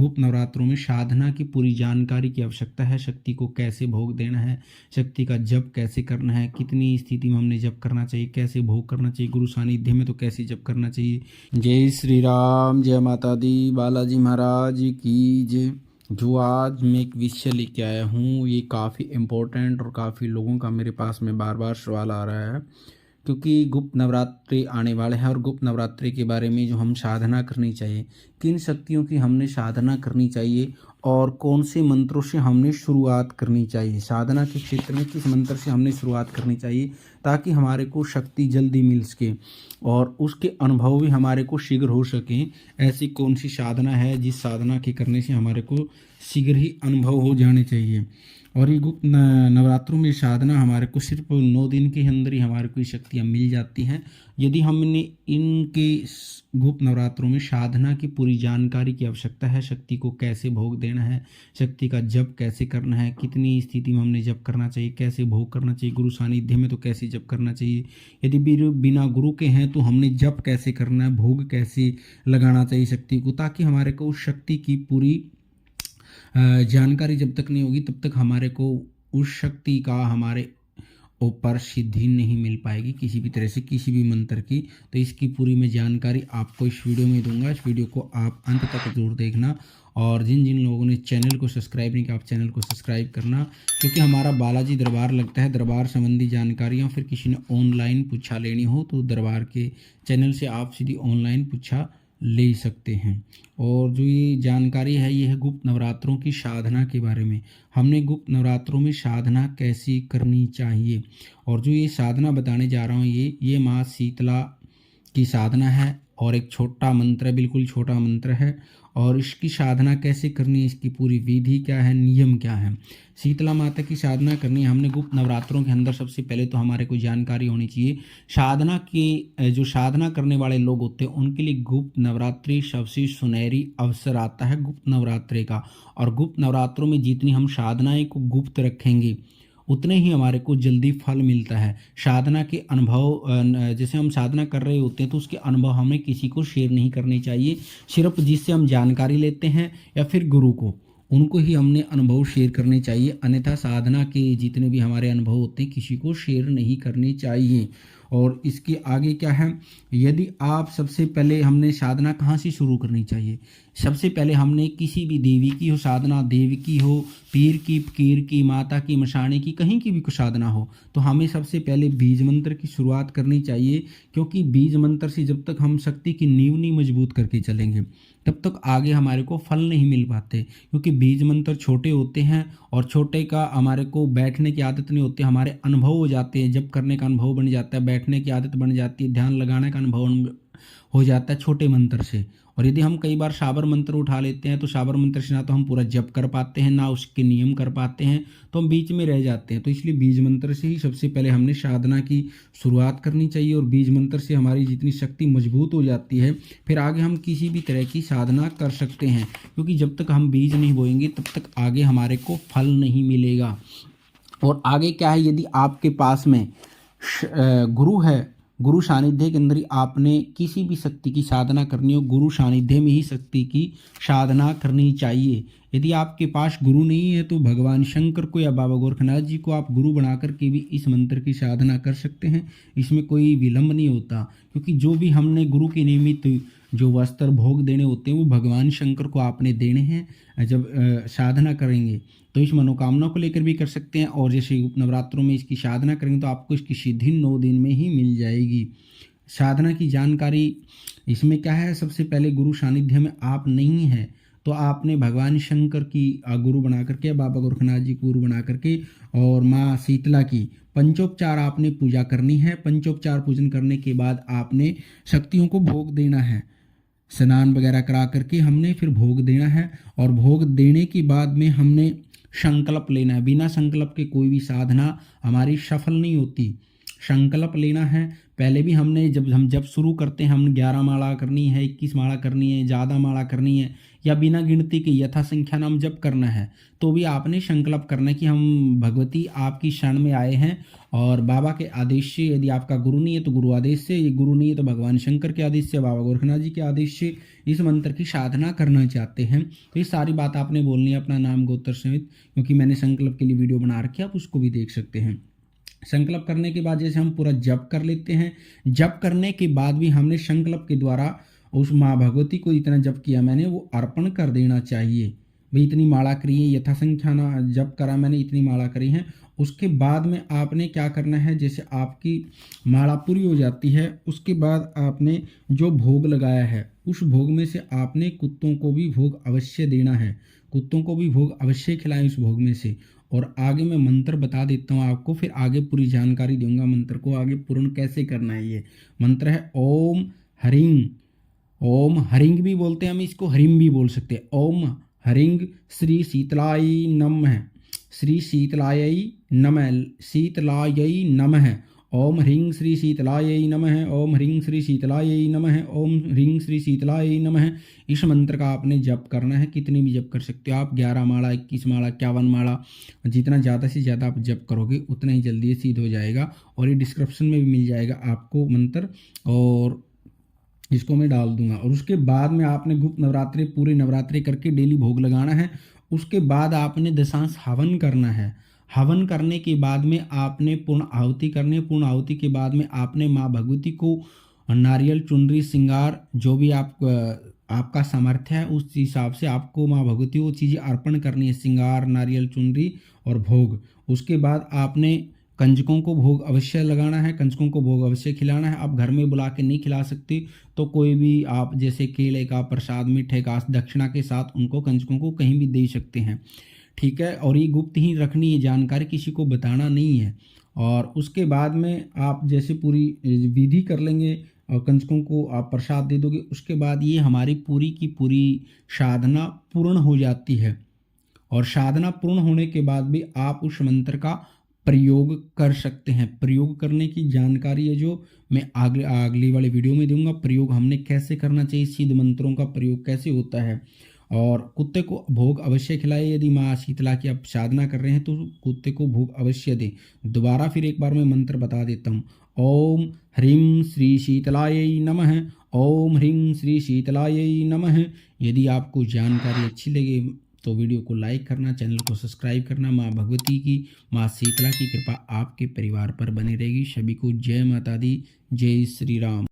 गुप्त नवरात्रों में साधना की पूरी जानकारी की आवश्यकता है। शक्ति को कैसे भोग देना है, शक्ति का जप कैसे करना है, कितनी स्थिति में हमने जप करना चाहिए, कैसे भोग करना चाहिए, गुरु सानिध्य में तो कैसे जप करना चाहिए। जय श्री राम, जय माता दी, बालाजी महाराज की जय। जो आज मैं एक विषय लेके आया हूँ, ये काफ़ी इम्पोर्टेंट और काफ़ी लोगों का मेरे पास में बार बार सवाल आ रहा है, क्योंकि गुप्त नवरात्रि आने वाले हैं और गुप्त नवरात्रि के बारे में जो हम साधना करनी चाहिए, किन शक्तियों की हमने साधना करनी चाहिए और कौन से मंत्रों से हमने शुरुआत करनी चाहिए, साधना के क्षेत्र में किस मंत्र से हमने शुरुआत करनी चाहिए ताकि हमारे को शक्ति जल्दी मिल सके और उसके अनुभव भी हमारे को शीघ्र हो सकें। ऐसी कौन सी साधना है जिस साधना के करने से हमारे को शीघ्र ही अनुभव हो जाने चाहिए। और ये गुप्त नवरात्रों में साधना हमारे को सिर्फ 9 दिन के अंदर ही हमारे को ये शक्तियाँ मिल जाती हैं। यदि हमने इनके गुप्त नवरात्रों में साधना की पूरी जानकारी की आवश्यकता है, शक्ति को कैसे भोग देना है, शक्ति का जप कैसे करना है, कितनी स्थिति में हमने जप करना चाहिए, कैसे भोग करना चाहिए, गुरु सानिध्य में तो कैसे जप करना चाहिए, यदि बिना गुरु के हैं तो हमने जप कैसे करना है, भोग कैसे लगाना चाहिए शक्ति को, ताकि हमारे को उस शक्ति की पूरी जानकारी जब तक नहीं होगी तब तक हमारे को उस शक्ति का हमारे ऊपर सिद्धि नहीं मिल पाएगी किसी भी तरह से, किसी भी मंत्र की। तो इसकी पूरी मैं जानकारी आपको इस वीडियो में दूंगा। इस वीडियो को आप अंत तक जरूर देखना और जिन जिन लोगों ने चैनल को सब्सक्राइब नहीं किया आप चैनल को सब्सक्राइब करना, क्योंकि हमारा बालाजी दरबार लगता है। दरबार संबंधी जानकारियाँ फिर किसी ने ऑनलाइन पूछा लेनी हो तो दरबार के चैनल से आप सीधी ऑनलाइन पूछा ले सकते हैं। और जो ये जानकारी है ये है गुप्त नवरात्रों की साधना के बारे में। हमने गुप्त नवरात्रों में साधना कैसी करनी चाहिए और जो ये साधना बताने जा रहा हूँ ये माँ शीतला की साधना है और एक छोटा मंत्र है, बिल्कुल छोटा मंत्र है। और इसकी साधना कैसे करनी है, इसकी पूरी विधि क्या है, नियम क्या है। शीतला माता की साधना करनी है हमने गुप्त नवरात्रों के अंदर। सबसे पहले तो हमारे को जानकारी होनी चाहिए साधना की। जो साधना करने वाले लोग होते हैं उनके लिए गुप्त नवरात्रि सबसे सुनहरी अवसर आता है गुप्त नवरात्रि का। और गुप्त नवरात्रों में जितनी हम साधनाएं को गुप्त रखेंगे उतने ही हमारे को जल्दी फल मिलता है। साधना के अनुभव जैसे हम साधना कर रहे होते हैं तो उसके अनुभव हमें किसी को शेयर नहीं करने चाहिए। सिर्फ जिससे हम जानकारी लेते हैं या फिर गुरु को, उनको ही हमने अनुभव शेयर करने चाहिए। अन्यथा साधना के जितने भी हमारे अनुभव होते हैं किसी को शेयर नहीं करने चाहिए। और इसके आगे क्या है, यदि आप सबसे पहले हमने साधना कहाँ से शुरू करनी चाहिए। सबसे पहले हमने किसी भी देवी की हो साधना, देव की हो, पीर की, फकीर की, माता की, मशाने की, कहीं की भी कुछ साधना हो तो हमें सबसे पहले बीज मंत्र की शुरुआत करनी चाहिए। क्योंकि बीज मंत्र से जब तक हम शक्ति की नींव नहीं मजबूत करके चलेंगे तब तक आगे हमारे को फल नहीं मिल पाते। क्योंकि बीज मंत्र छोटे होते हैं और छोटे का हमारे को बैठने की आदत नहीं होती, हमारे अनुभव हो जाते हैं, जब करने का अनुभव बन जाता है, बैठने की आदत बन जाती है, ध्यान लगाने का अनुभव हो जाता है छोटे मंत्र से। और यदि हम कई बार साबर मंत्र उठा लेते हैं तो साबर मंत्र से ना तो हम पूरा जप कर पाते हैं ना उसके नियम कर पाते हैं, तो हम बीच में रह जाते हैं। तो इसलिए बीज मंत्र से ही सबसे पहले हमने साधना की शुरुआत करनी चाहिए और बीज मंत्र से हमारी जितनी शक्ति मजबूत हो जाती है फिर आगे हम किसी भी तरह की साधना कर सकते हैं। क्योंकि जब तक हम बीज नहीं बोएंगे तब तक आगे हमारे को फल नहीं मिलेगा। और आगे क्या है, यदि आपके पास में गुरु है, गुरु सानिध्य के अंदर ही आपने किसी भी शक्ति की साधना करनी हो, गुरु सानिध्य में ही शक्ति की साधना करनी चाहिए। यदि आपके पास गुरु नहीं है तो भगवान शंकर को या बाबा गोरखनाथ जी को आप गुरु बना करके भी इस मंत्र की साधना कर सकते हैं। इसमें कोई विलंब नहीं होता, क्योंकि जो भी हमने गुरु के निमित्त जो वस्त्र भोग देने होते हैं वो भगवान शंकर को आपने देने हैं जब साधना करेंगे। तो इस मनोकामना को लेकर भी कर सकते हैं। और जैसे नवरात्रों में इसकी साधना करेंगे तो आपको इसकी सिद्धि 9 दिन में ही मिल जाएगी। साधना की जानकारी इसमें क्या है, सबसे पहले गुरु सानिध्य में आप नहीं हैं तो आपने भगवान शंकर की गुरु बना करके, बाबा गोरखनाथ जी को गुरु बना करके और माँ शीतला की पंचोपचार आपने पूजा करनी है। पंचोपचार पूजन करने के बाद आपने शक्तियों को भोग देना है, स्नान वगैरह करा करके हमने फिर भोग देना है। और भोग देने के बाद में हमने संकल्प लेना है। बिना संकल्प के कोई भी साधना हमारी सफल नहीं होती। संकल्प लेना है। पहले भी हमने जब शुरू करते हैं हम 11 माला करनी है, 21 माला करनी है, ज़्यादा माला करनी है, या बिना गिनती के यथा संख्या नाम जप करना है, तो भी आपने संकल्प करना है कि हम भगवती आपकी शरण में आए हैं और बाबा के आदेश से, यदि आपका गुरु नहीं है तो गुरु आदेश से, ये गुरु नहीं है तो भगवान शंकर के आदेश से, बाबा गोरखनाथ जी के आदेश से इस मंत्र की साधना करना चाहते हैं। तो ये सारी बात आपने बोलनी है, अपना नाम गोत्र सहित, क्योंकि मैंने संकल्प के लिए वीडियो बना रखी है, आप उसको भी देख सकते हैं। संकल्प करने के बाद जैसे हम पूरा जप कर लेते हैं, जप करने के बाद भी हमने संकल्प के द्वारा उस माँ भगवती को इतना जप किया मैंने वो अर्पण कर देना चाहिए। भाई इतनी माला करी है, यथा संख्या ना जप करा मैंने, इतनी माला करी है। उसके बाद में आपने क्या करना है, जैसे आपकी माला पूरी हो जाती है उसके बाद आपने जो भोग लगाया है उस भोग में से आपने कुत्तों को भी भोग अवश्य देना है, कुत्तों को भी भोग अवश्य खिलाएं उस भोग में से। और आगे मैं मंत्र बता देता हूँ आपको, फिर आगे पूरी जानकारी दूंगा मंत्र को आगे पूर्ण कैसे करना है। ये मंत्र है ओम हरिंग, ओम हरिंग भी बोलते हैं हम इसको, हरिम भी बोल सकते हैं। ओम हरिंग श्री शीतलाय नमः, श्री शीतलाय नमः, शीतलाय नमः। ओम ह्रीं श्री शीतलाय नमः, ओम ह्रीं श्री शीतलाय नमः, ओम ह्रीं श्री शीतलाय नमः। इस मंत्र का आपने जप करना है, कितने भी जप कर सकते हो आप, 11 माला, 21 माला, 51 माला, जितना ज़्यादा से ज़्यादा आप जप करोगे उतना ही जल्दी सिद्ध हो जाएगा। और ये डिस्क्रिप्शन में भी मिल जाएगा आपको मंत्र, और इसको मैं डाल दूंगा। और उसके बाद में आपने गुप्त नवरात्रि पूरे नवरात्रि करके डेली भोग लगाना है। उसके बाद आपने दशांश हवन करना है। हवन करने के बाद में आपने पूर्ण आहुति करनी है। पूर्ण आहुति के बाद में आपने माँ भगवती को नारियल, चुनरी, श्रृंगार, जो भी आपका सामर्थ्य है उस हिसाब से आपको माँ भगवती को चीज़ें अर्पण करनी है, श्रृंगार, नारियल, चुनरी और भोग। उसके बाद आपने कंजकों को भोग अवश्य लगाना है, कंजकों को भोग अवश्य खिलाना है। आप घर में बुला के नहीं खिला सकते तो कोई भी आप जैसे केले का प्रसाद, मीठे का दक्षिणा के साथ उनको कंजकों को कहीं भी दे सकते हैं, ठीक है। और ये गुप्त ही रखनी है जानकारी, किसी को बताना नहीं है। और उसके बाद में आप जैसे पूरी विधि कर लेंगे और कंजकों को आप प्रसाद दे दोगे, उसके बाद ये हमारी पूरी की पूरी साधना पूर्ण हो जाती है। और साधना पूर्ण होने के बाद भी आप उस मंत्र का प्रयोग कर सकते हैं। प्रयोग करने की जानकारी है जो मैं अगली वाले वीडियो में दूंगा। प्रयोग हमने कैसे करना चाहिए, सिद्ध मंत्रों का प्रयोग कैसे होता है। और कुत्ते को भोग अवश्य खिलाए, यदि माँ शीतला की आप साधना कर रहे हैं तो कुत्ते को भोग अवश्य दें। दोबारा फिर एक बार मैं मंत्र बता देता हूँ। ओम ह्रीं श्री शीतलाय नमः, ओम ह्रीं श्री शीतलाय नमः। यदि आपको जानकारी अच्छी लगे तो वीडियो को लाइक करना, चैनल को सब्सक्राइब करना। माँ भगवती की, माँ शीतला की कृपा आपके परिवार पर बनी रहेगी। सभी को जय माता दी, जय श्री राम।